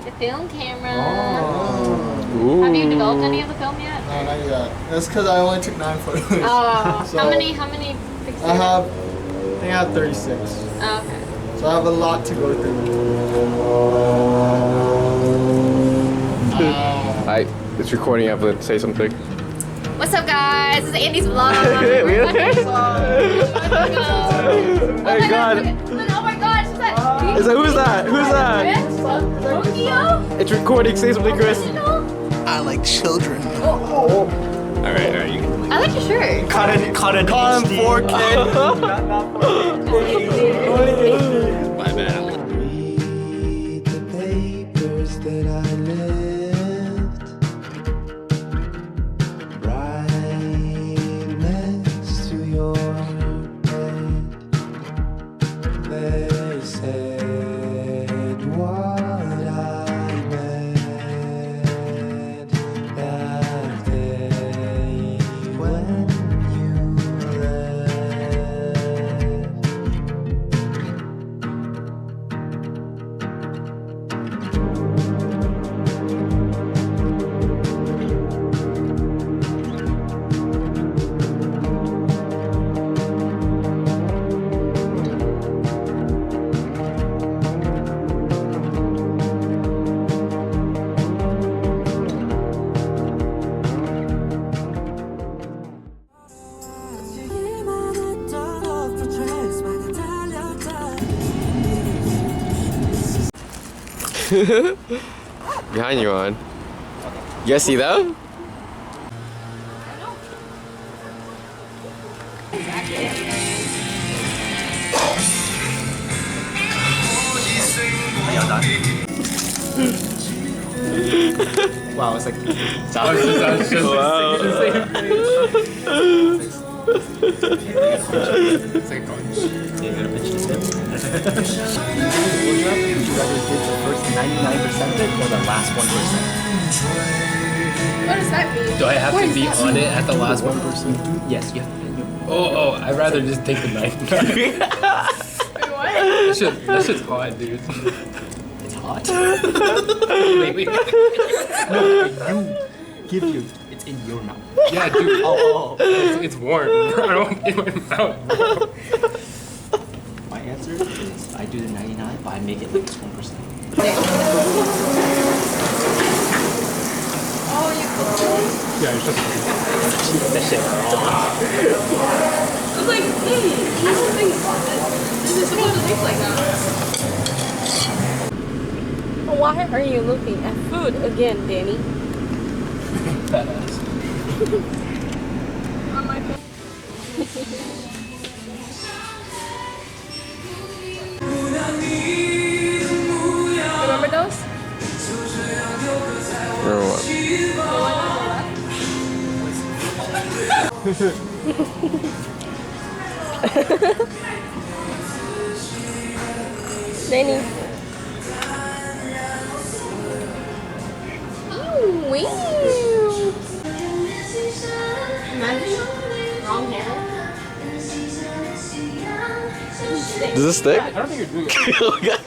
The film camera. Ooh. Have you developed any of the film yet? No, not yet. That's because I only took 9 photos. Oh, So, how many pictures? I think I have 36. Oh, okay. So I have a lot to go through. Alright, it's recording, Evelyn. Say something. What's up, guys? This is Andy's vlog. Oh my god. Oh my god, is that? Who's that? Who's that? Tokyo? It's recording. Say something, Chris. I like children. Alright, you can. I like your shirt. Caught in 4K. My bad. Read the papers that I left right next to your bed. They said what I meant that day when you left. Behind you on. You guys see that? Wow, it's like it's like Would you rather did the first 99% of it or the last 1%? What does that mean? Do I have to be on it at the last 1%? Yes, you have to. Oh, I'd rather just take the 99. Wait, what? That shit's hot, dude. It's hot. Wait. No, you give you. It's in your mouth. Yeah, dude. Oh. It's warm. I don't want it in my mouth, bro. My answer is I do the 99, but I make it like 1%. Oh, you cool. Yeah, it's just. That shit wrong. I was like, hey, I don't think this is supposed to taste like that. Why are you looking at food again, Danny? Badass. On my phone. Remember those? Or what? Danny. Ew. Imagine wrong hair. Does this stick? I don't think you're doing it. Oh god.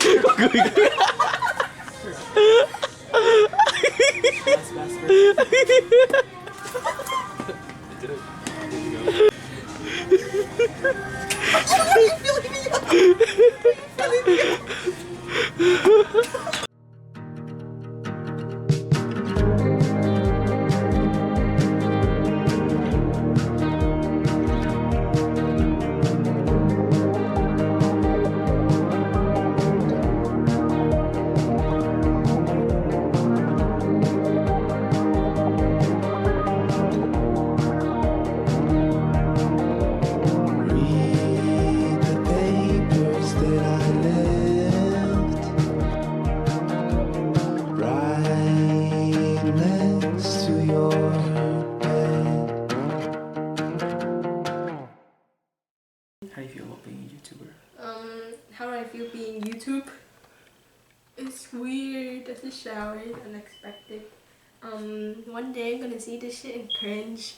Read the papers that I left right next to your bed. How do you feel about being a YouTuber? How do I feel being YouTube? It's weird. This is shower, unexpected. One day I'm gonna see this shit and cringe.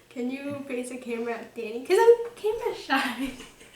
Can you face a camera at Danny? Cause I'm camera shy.